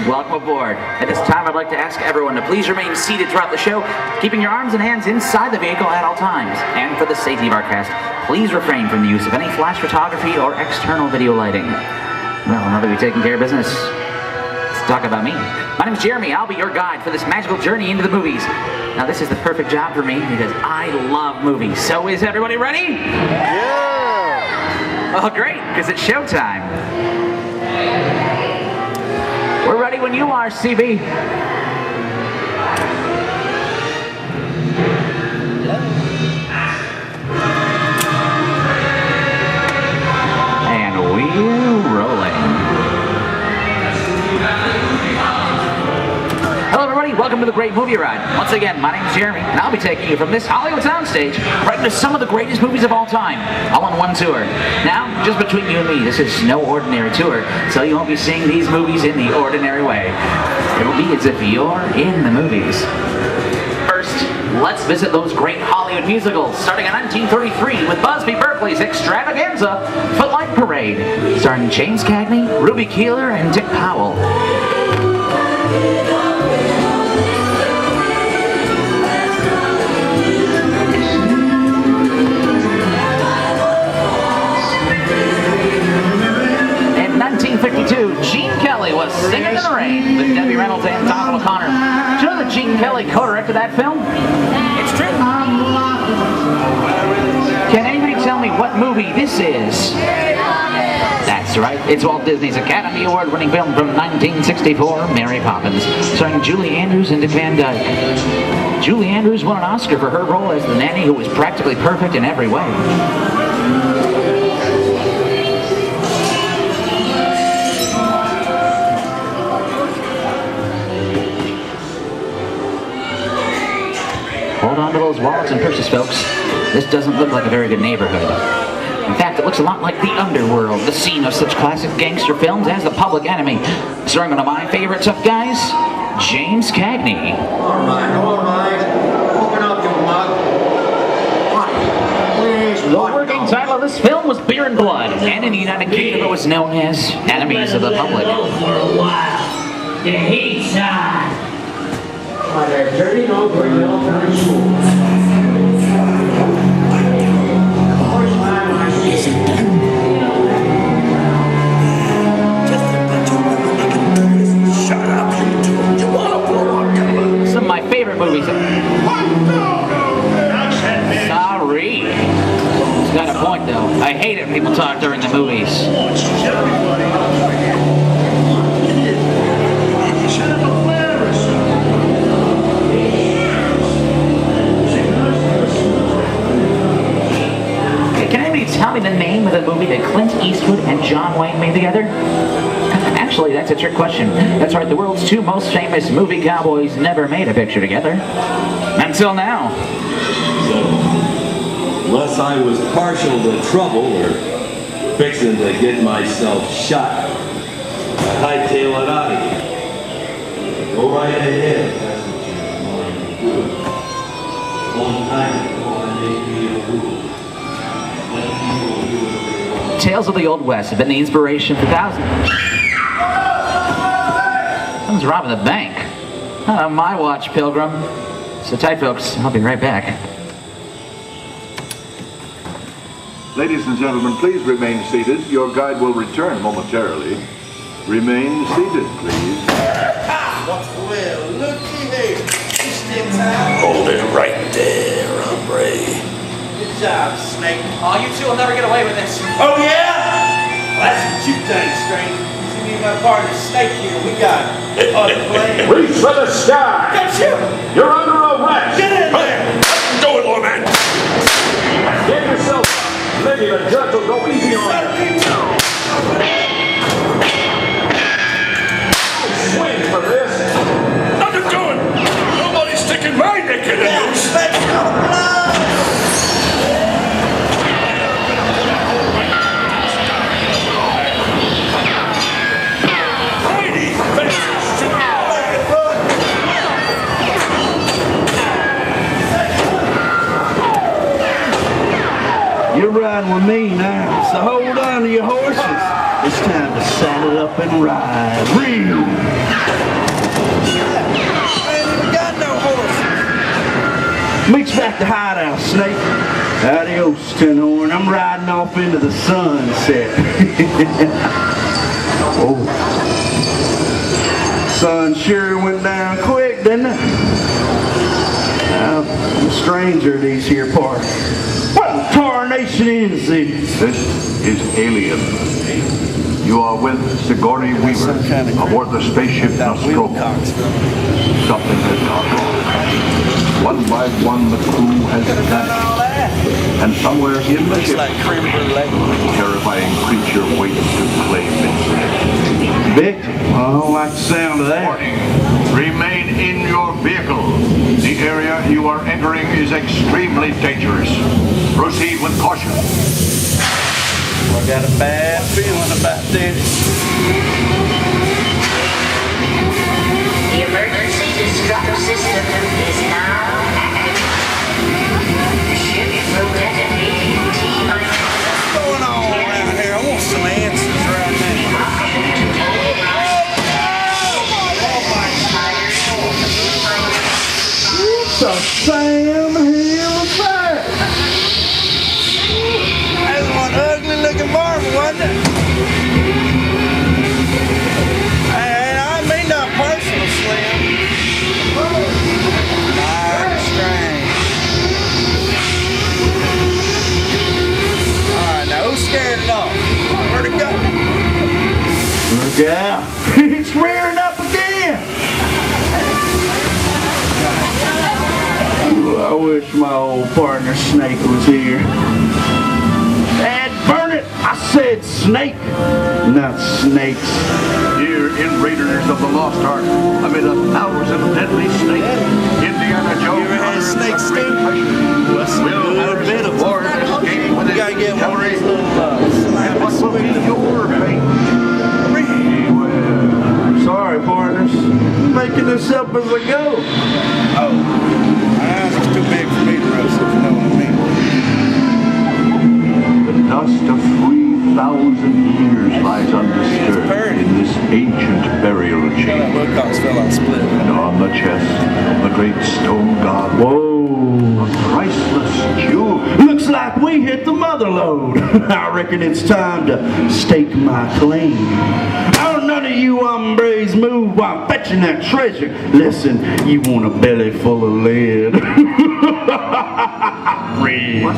Welcome aboard. At this time, I'd like to ask everyone to please remain seated throughout the show, keeping your arms and hands inside the vehicle at all times. And for the safety of our cast, please refrain from the use of any flash photography or external video lighting. Well, now that we've taken care of business, let's talk about me. My name is Jeremy. I'll be your guide for this magical journey into the movies. Now, this is the perfect job for me because I love movies. So is everybody ready? Yeah! Oh, great, because it's showtime. We're ready when you are, CB. And we're rolling. Hello, everybody. Welcome to the Great Movie Ride. Once again, my name's Jeremy, and I'll be taking you from this Hollywood soundstage right into some of the greatest movies of all time, all on one tour. Now, just between you and me, this is no ordinary tour, so you won't be seeing these movies in the ordinary way. It'll be as if you're in the movies. First, let's visit those great Hollywood musicals, starting in 1933 with Busby Berkeley's Extravaganza, Footlight Parade, starring James Cagney, Ruby Keeler, and Dick Powell. In 1952, Gene Kelly was Singing in the Rain with Debbie Reynolds and Donald O'Connor. Did you know that Gene Kelly co-directed that film? It's true. Can anybody tell me what movie this is? That's right. It's Walt Disney's Academy Award-winning film from 1964, Mary Poppins, starring Julie Andrews and Dick Van Dyke. Julie Andrews won an Oscar for her role as the nanny who was practically perfect in every way. Hold on to those wallets and purses, folks. This doesn't look like a very good neighborhood. In fact, it looks a lot like the underworld, the scene of such classic gangster films as The Public Enemy, starring one of my favorite tough guys, James Cagney. All right. Open up your mouth. The working title of this film was Beer and Blood, and in the United Kingdom it was known as Enemies of the Public. For a while. The heat's on. They're turning over military schools. Shut up, you wanna blow up? Some of my favorite movies. Sorry. He's got a point, though. I hate it when people talk during the movies. Tell me the name of the movie that Clint Eastwood and John Wayne made together? Actually, that's a trick question. That's right, the world's two most famous movie cowboys never made a picture together. Until now. So, unless I was partial to trouble or fixing to get myself shot, I hightail it out of here. Go right ahead. That's what you're going to do. Long time ago, I made me a rule. Tales of the Old West have been the inspiration for thousands. Someone's robbing the bank. Not on my watch, Pilgrim. So tight, folks. I'll be right back. Ladies and gentlemen, please remain seated. Your guide will return momentarily. Remain seated, please. Well, looky here. Hold it right there, hombre. Good job, Snake. Oh, you two will never get away with this. Oh, yeah? Well, that's what you think, Stranger. See me and my partner, Snake here. We got other plans. Reach for the sky! Don't you? You're under arrest! Get in there! Do it, Lord man. Get yourself up. Maybe the judge will go easy on you. Swing for this. Nothing doing. Nobody's sticking my neck in the noose. You're riding with me now, so hold on to your horses. It's time to saddle up and ride. Real. Man, we got no horses. Meet you back to hideout, Snake. Adios, Tin Horn. I'm riding off into the sunset. Oh. Sun sure went down quick, didn't it? I'm a stranger to these here parts. What in tarnation is this? This is Alien. You are with Sigourney Weaver aboard the spaceship Nostromo. Something has gone wrong. One by one, the crew has vanished. And somewhere in the ship, a terrifying creature waits to claim its Victim? I don't like the sound of that. warning. Remain in your vehicle. The area you are entering is extremely dangerous. Proceed with caution. I got a bad feeling about this. The emergency disruptor system is now active. The ship will detonate T-minus. What's going on around here? I want some answers right now. What's a Sam Hill affair? That's one ugly looking marvel, wasn't it? Hey, I mean not personal, Slim. Nah, strange. Alright, now who scared it off? Where'd it go? Look out. It's rearing up again. Ooh, I wish my old partner Snake was here. Dad, burn it! I said snake, not snakes. Here in Raiders of the Lost Ark, amid 1,000 deadly snakes, Indiana Jones. You ever had snake stew? What's a good bit of Lord escape with You gotta get one of these little And slimy what will be sweet. your fate? Sorry, partners. I'm making this up as I go. Oh, my eyes are too big for me to roast, if you know what I mean. The dust of 3,000 years lies undisturbed in this ancient burial That chamber. Wilcox fell out split. And on the chest of the great stone god, Whoa. a priceless jewel. Looks like we hit the mother load. I reckon it's time to stake my claim. Oh, none of you hombres move while I'm fetching that treasure. Listen, you want a belly full of lead. What?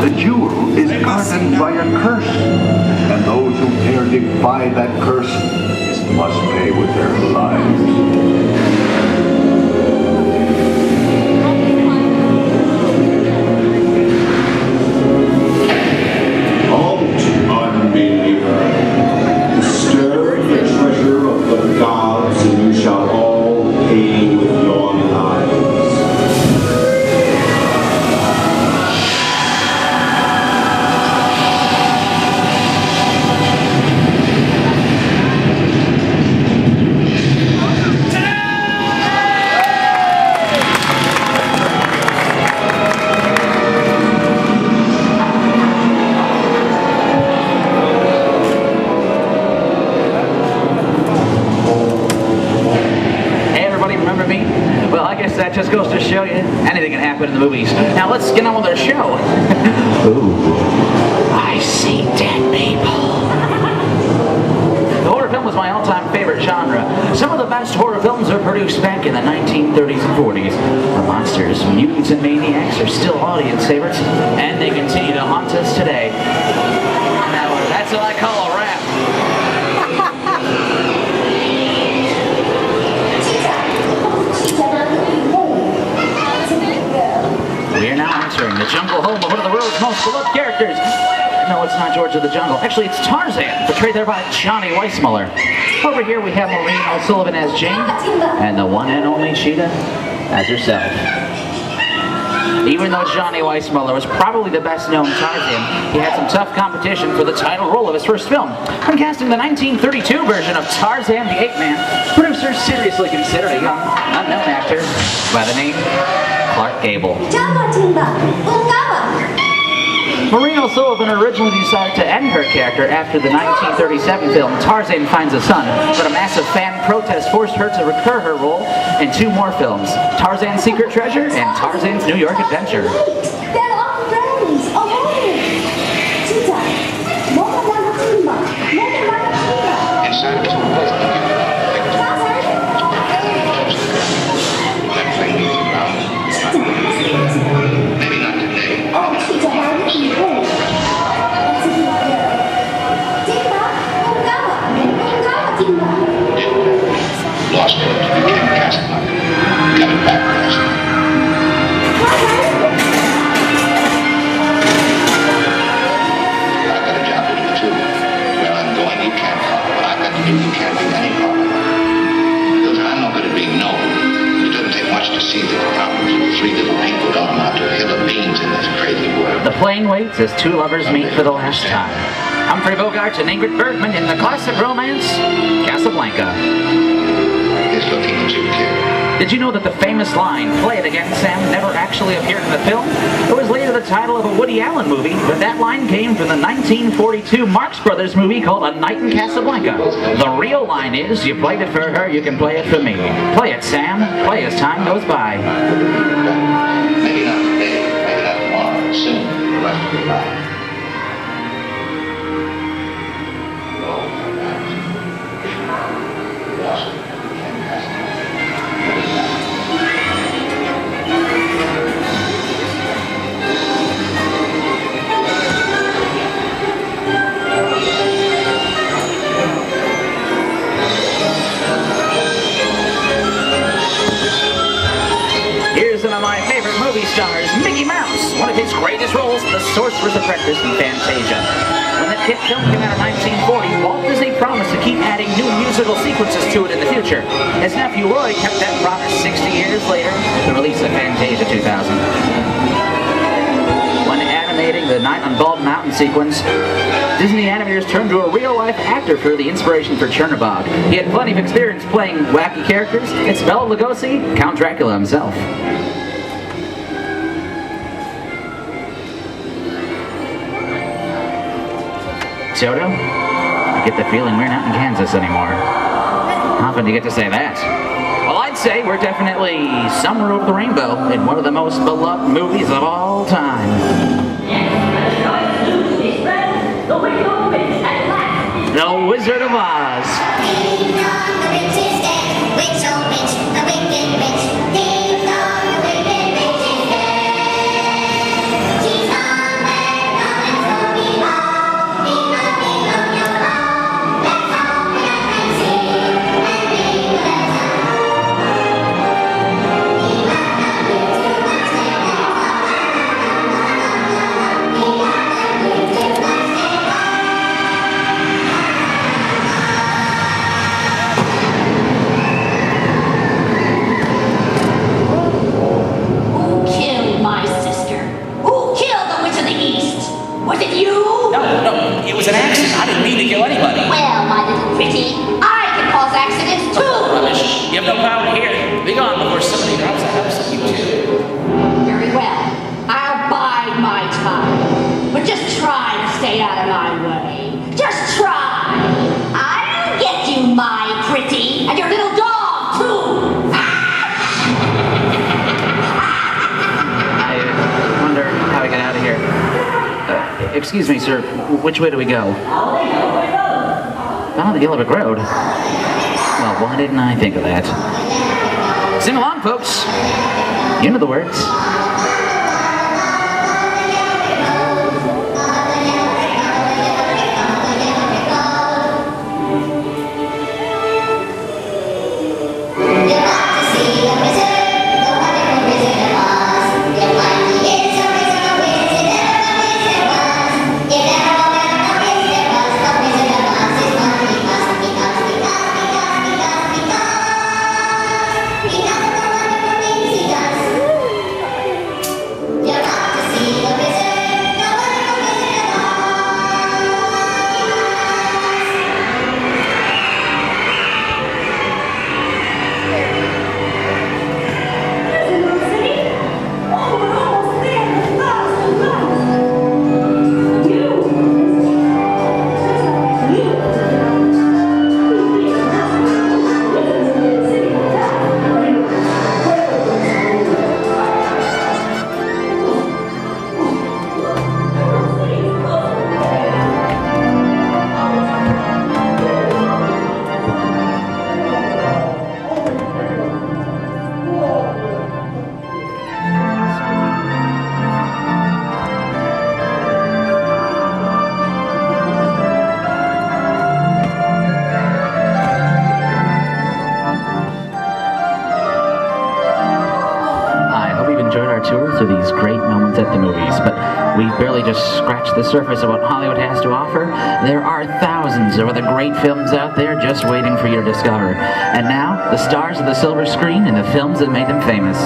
The jewel is guarded by a curse. And those who dare defy that curse must pay with their lives. Halt, unbeliever. Disturb the treasure of the gods, and you shall all pay with your lives. That just goes to show you anything can happen in the movies. Now let's get on with our show. Ooh, I see dead people. The horror film was my all-time favorite genre. Some of the best horror films were produced back in the 1930s and 40s. The monsters, mutants, and maniacs are still audience favorites, and they continue to haunt us today. Now that's what I call a rap. We are now entering the jungle home of one of the world's most beloved characters. No, it's not George of the Jungle. Actually, it's Tarzan, portrayed there by Johnny Weissmuller. Over here we have Maureen O'Sullivan as Jane, and the one and only Sheeta as herself. Even though Johnny Weissmuller was probably the best known Tarzan, he had some tough competition for the title role of his first film. When casting the 1932 version of Tarzan the Ape Man, producers seriously considered a young, unknown actor by the name Clark Gable. Marina Sullivan originally decided to end her character after the 1937 film Tarzan Finds a Son, but a massive fan protest forced her to recur her role in 2 more films, Tarzan's Secret Treasure and Tarzan's New York Adventure. They're all friends. Lost it. Became Casablanca. Got it back last night. I've got a job to do too. Where I'm going, you can't follow. What I've got to do, you can't do any problem. Luther, I'm no good at being known. It doesn't take much to see that the problems of 3 little people don't amount to a hill of beans in this crazy world. The plane waits as 2 lovers meet for the last time. Humphrey Bogart and Ingrid Bergman in the classic romance, Casablanca. He's looking at you, kid. Did you know that the famous line, "Play it again, Sam," never actually appeared in the film? It was later the title of a Woody Allen movie, but that line came from the 1942 Marx Brothers movie called A Night in Casablanca. The real line is, "You played it for her, you can play it for me. Play it, Sam. Play as time goes by." Maybe not today, maybe not tomorrow, but soon, for the rest of your life. One of my favorite movie stars, Mickey Mouse, one of his greatest roles in The Sorcerer's Apprentice and Fantasia. When that hit film came out in 1940, Walt Disney promised to keep adding new musical sequences to it in the future. His nephew Roy kept that promise 60 years later with the release of Fantasia 2000. When animating the Night on Bald Mountain sequence, Disney animators turned to a real-life actor for the inspiration for Chernobog. He had plenty of experience playing wacky characters. It's Bela Lugosi, Count Dracula himself. Soto, I get the feeling we're not in Kansas anymore. How often do you get to say that? Well, I'd say we're definitely somewhere over the rainbow in one of the most beloved movies of all time. The Wizard of Oz. Excuse me, sir. Which way do we go? Down the Yellowbrick Road. Well, why didn't I think of that? Sing along, folks. You know the words. we've barely just scratched the surface of what Hollywood has to offer. There are thousands of other great films out there just waiting for you to discover. And now, the stars of the silver screen and the films that made them famous.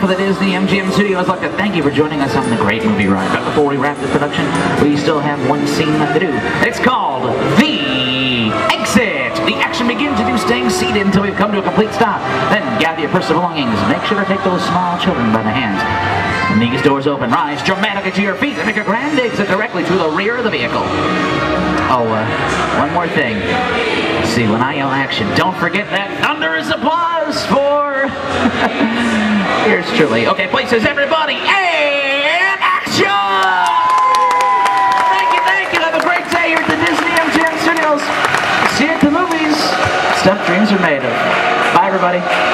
The Disney-MGM studios, I'd like to thank you for joining us on the Great Movie Ride. But before we wrap this production, we still have one scene left to do. It's called The Exit. The action begins with you staying seated until we've come to a complete stop. Then gather your personal belongings. Make sure to take those small children by the hands. When these doors open, rise dramatically to your feet and make a grand exit directly through the rear of the vehicle. Oh, one more thing. See, when I yell action, don't forget that thunderous applause for... Here's truly. Okay, places, everybody, and action! Thank you. Have a great day here at the Disney-MGM studios. See you at the movies. Stuff dreams are made of. Bye, everybody.